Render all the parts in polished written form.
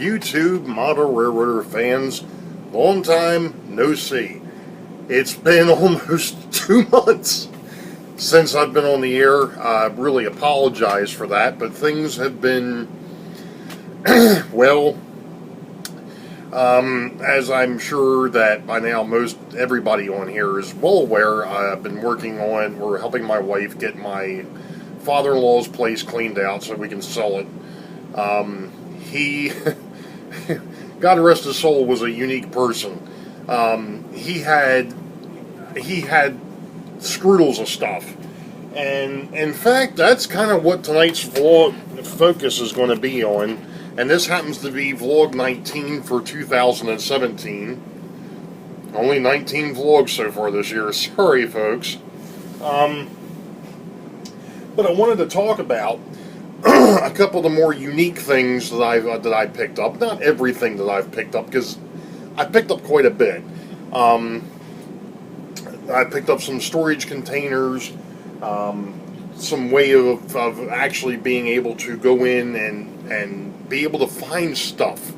YouTube model railroader fans, long time no see. It's been almost 2 months since I've been on the air. I really apologize for that, but things have been, well, as I'm sure that by now most everybody on here is well aware, I've been we're helping my wife get my father-in-law's place cleaned out so we can sell it. He, God rest his soul, was a unique person. He had scroodles of stuff. And in fact, that's kind of what tonight's vlog focus is going to be on. And this happens to be vlog 19 for 2017. Only 19 vlogs so far this year. Sorry, folks. But I wanted to talk about a couple of the more unique things that I picked up. Not everything that I've picked up, because I picked up quite a bit. I picked up some storage containers, some way of actually being able to go in and be able to find stuff.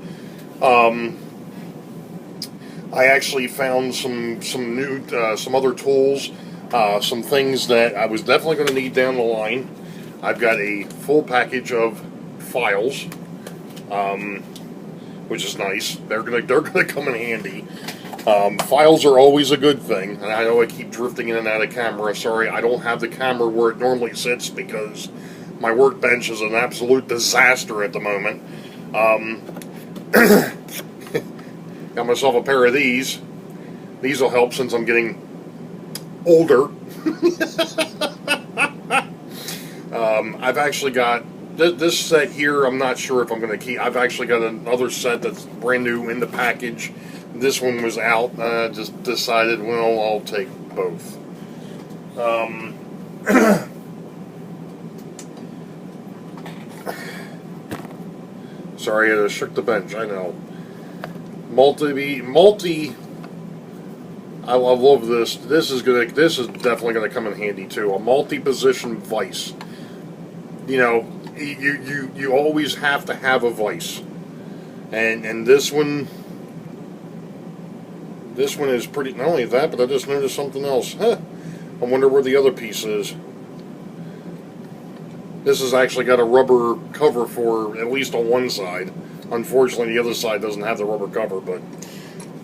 I actually found some other tools, some things that I was definitely going to need down the line. I've got a full package of files, which is nice. They're gonna come in handy. Files are always a good thing, and I know I keep drifting in and out of camera. Sorry, I don't have the camera where it normally sits because my workbench is an absolute disaster at the moment. Got myself a pair of these. These will help since I'm getting older. I've actually got this set here. I'm not sure if I'm going to keep. I've actually got another set that's brand new in the package. This one was out. Just decided, well, I'll take both. Sorry, I shook the bench. I know. Multi. I love this. This is definitely gonna come in handy too. A multi-position vise. You know, you always have to have a vise, and this one is pretty. Not only that, but I just noticed something else. I wonder where the other piece is. This has actually got a rubber cover for at least on one side. Unfortunately, the other side doesn't have the rubber cover, but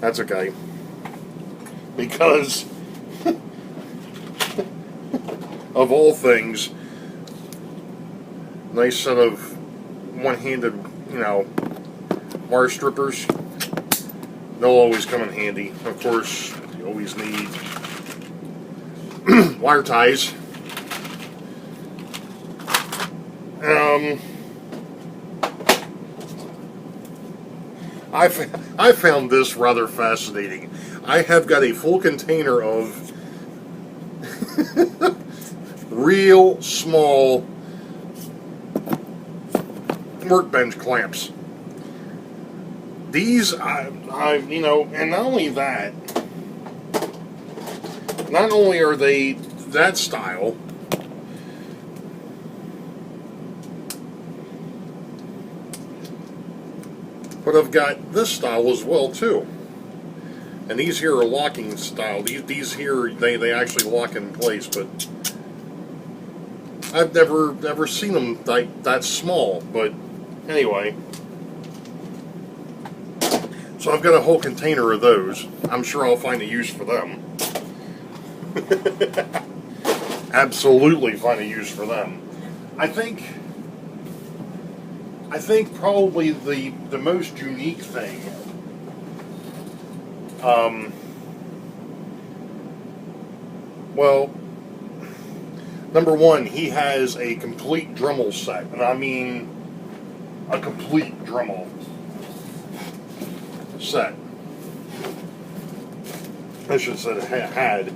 that's okay. Because, of all things, nice set of one-handed, wire strippers. They'll always come in handy. Of course, you always need wire ties. I found this rather fascinating. I have got a full container of real small workbench clamps. These, and not only that, not only are they that style, but I've got this style as well too. And these here are locking style. These here, they actually lock in place, but I've never seen them like that small. But anyway, so I've got a whole container of those. I'm sure I'll find a use for them. Absolutely find a use for them. I think probably the most unique thing, well, number one, he has a complete Dremel set, and I mean a complete Dremel set. I should have said had.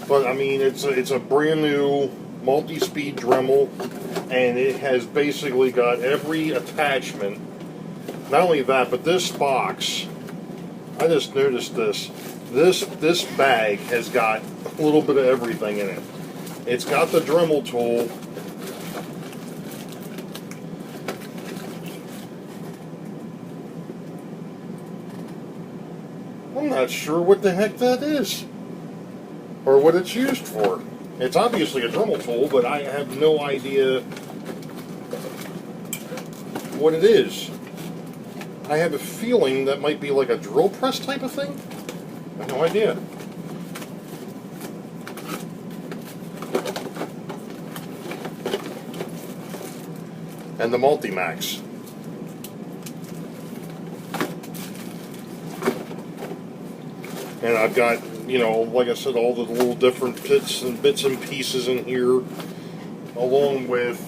But I mean, it's a brand new multi-speed Dremel, and it has basically got every attachment. Not only that, but this box, I just noticed this bag has got a little bit of everything in it. It's got the Dremel tool, I'm not sure what the heck that is, or what it's used for. It's obviously a Dremel tool, but I have no idea what it is. I have a feeling that might be like a drill press type of thing. I have no idea. And the Multimax. And I've got, you know, like I said, all the little different bits and pieces in here, along with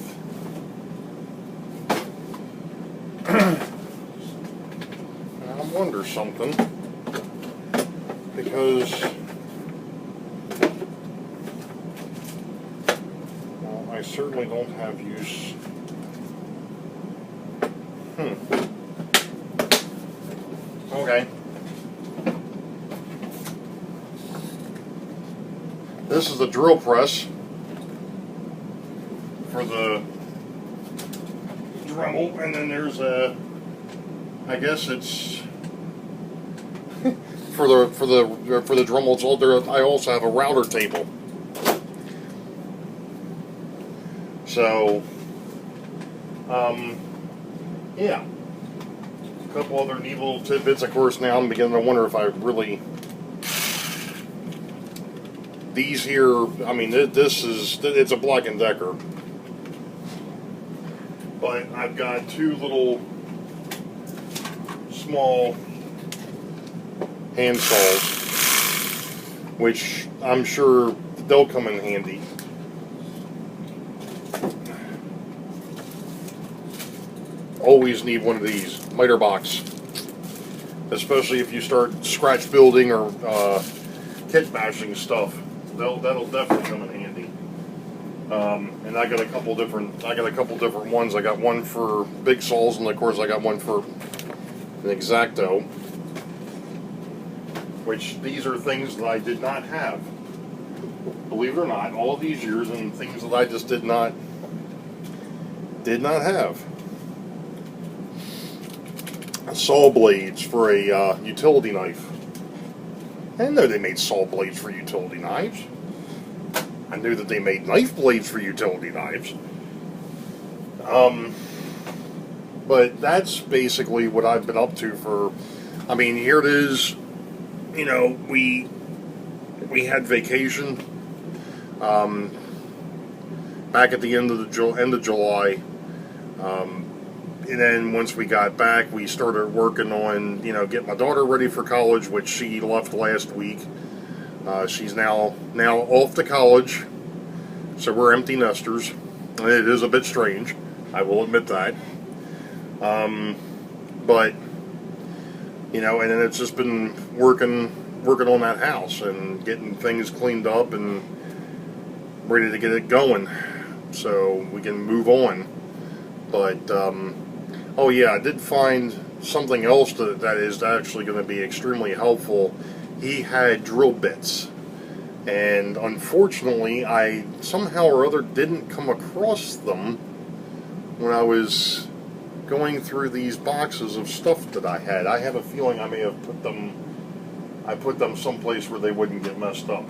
I wonder something, because well, I certainly don't have use. Okay. This is the drill press for the Dremel, and then there's a, I guess it's for the Dremel. It's all there. I also have a router table. So, yeah, a couple other neat little tidbits. Of course, now I'm beginning to wonder if I really. These here, I mean, it's a Black & Decker. But I've got two little small hand saws, which I'm sure they'll come in handy. Always need one of these, miter box. Especially if you start scratch building or kit bashing stuff. That'll definitely come in handy. And I got a couple different ones. I got one for big saws, and of course I got one for an X-Acto. Which these are things that I did not have. Believe it or not, all these years, and things that I just did not have. Saw blades for a utility knife. I didn't know they made saw blades for utility knives. I knew that they made knife blades for utility knives. But that's basically what I've been up to for, I mean, here it is, you know, we had vacation, back at the end of July, and then once we got back, we started working on, you know, getting my daughter ready for college, which she left last week. She's now off to college, so we're empty nesters. And it is a bit strange, I will admit that. But you know, and then it's just been working on that house and getting things cleaned up and ready to get it going, so we can move on. But oh yeah, I did find something else that is actually going to be extremely helpful. He had drill bits, and unfortunately I somehow or other didn't come across them when I was going through these boxes of stuff that I had. I have a feeling I may have put them someplace where they wouldn't get messed up.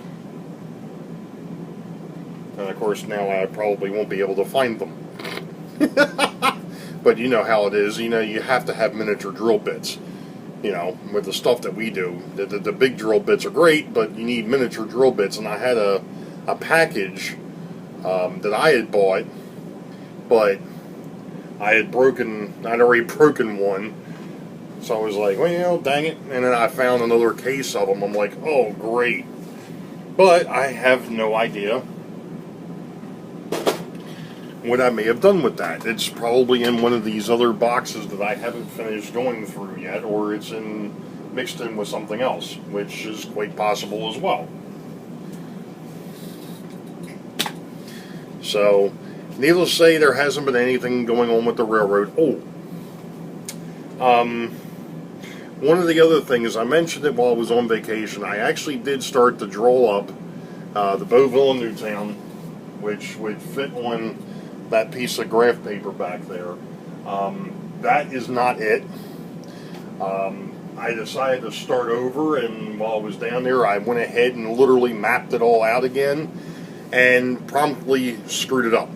And of course now I probably won't be able to find them. But you know how it is, you know, you have to have miniature drill bits. You know, with the stuff that we do, the big drill bits are great, but you need miniature drill bits. And I had a package that I had bought, but I'd already broken one, so I was like, well, dang it. And then I found another case of them. I'm like, oh, great. But I have no idea what I may have done with that. It's probably in one of these other boxes that I haven't finished going through yet, or it's mixed in with something else, which is quite possible as well. So, needless to say, there hasn't been anything going on with the railroad. One of the other things, I mentioned it while I was on vacation, I actually did start to draw up the Boeville in Newtown, which would fit on that piece of graph paper back there. That is not it. I decided to start over, and while I was down there, I went ahead and literally mapped it all out again, and promptly screwed it up.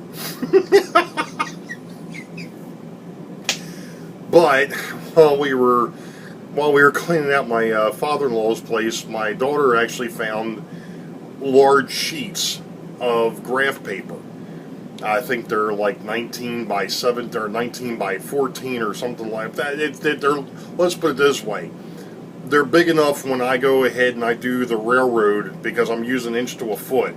But while we were cleaning out my father-in-law's place, my daughter actually found large sheets of graph paper. I think they're like 19 by 7 or 19 by 14 or something like that. Let's put it this way. They're big enough when I go ahead and I do the railroad, because I'm using inch to a foot,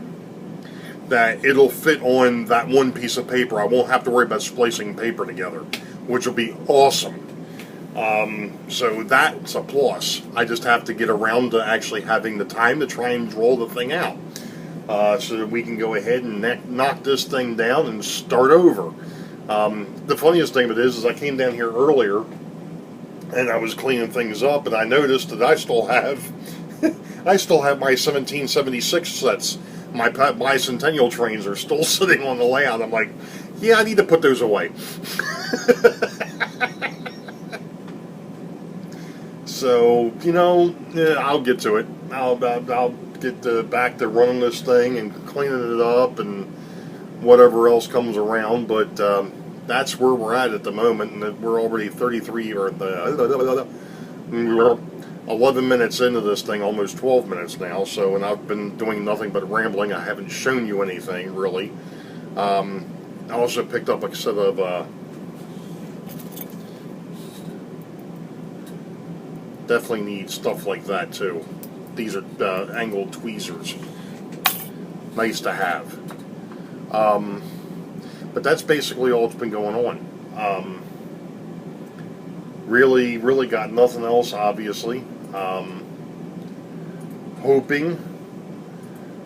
that it'll fit on that one piece of paper. I won't have to worry about splicing paper together, which will be awesome. So that's a plus. I just have to get around to actually having the time to try and draw the thing out. So that we can go ahead and knock this thing down and start over. The funniest thing of it is I came down here earlier and I was cleaning things up, and I noticed that I still have my 1776 sets. My bicentennial trains are still sitting on the layout. I'm like, yeah, I need to put those away. So, I'll get to it. I'll get back to running this thing and cleaning it up and whatever else comes around, but that's where we're at the moment, and we're already 33 or 11 minutes into this thing, almost 12 minutes now. So, and I've been doing nothing but rambling. I haven't shown you anything really. I also picked up a set of definitely need stuff like that too. These are angled tweezers. Nice to have. But that's basically all that's been going on. Really got nothing else, obviously. Hoping,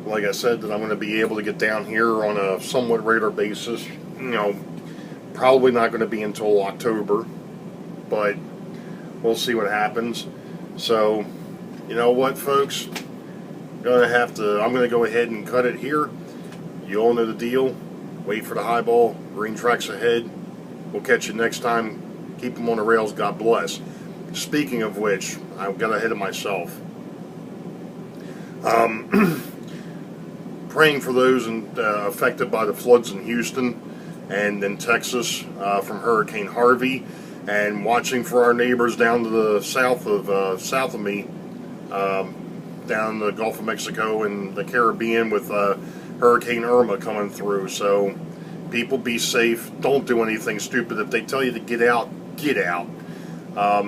like I said, that I'm going to be able to get down here on a somewhat regular basis. Probably not going to be until October, but we'll see what happens. So, you know what, folks? I'm going to go ahead and cut it here. You all know the deal. Wait for the highball. Green tracks ahead. We'll catch you next time. Keep them on the rails. God bless. Speaking of which, I got ahead of myself. Praying for those affected by the floods in Houston and in Texas from Hurricane Harvey, and watching for our neighbors down to the south of me, down the Gulf of Mexico and the Caribbean with Hurricane Irma coming through. So people, be safe. Don't do anything stupid. If they tell you to get out, get out. I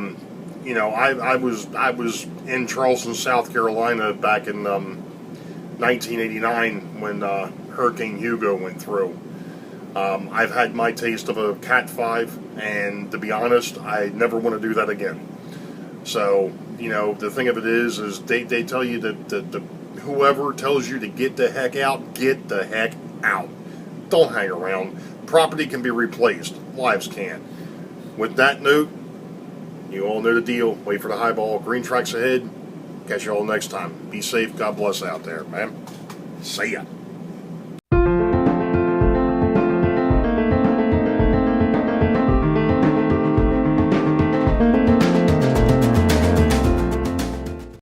was in Charleston, South Carolina back in 1989 when Hurricane Hugo went through. I've had my taste of a Cat 5, and to be honest, I never want to do that again. So, the thing of it is they tell you that whoever tells you to get the heck out, get the heck out. Don't hang around. Property can be replaced. Lives can't. With that note, you all know the deal. Wait for the highball. Green tracks ahead. Catch you all next time. Be safe. God bless out there, man. See ya.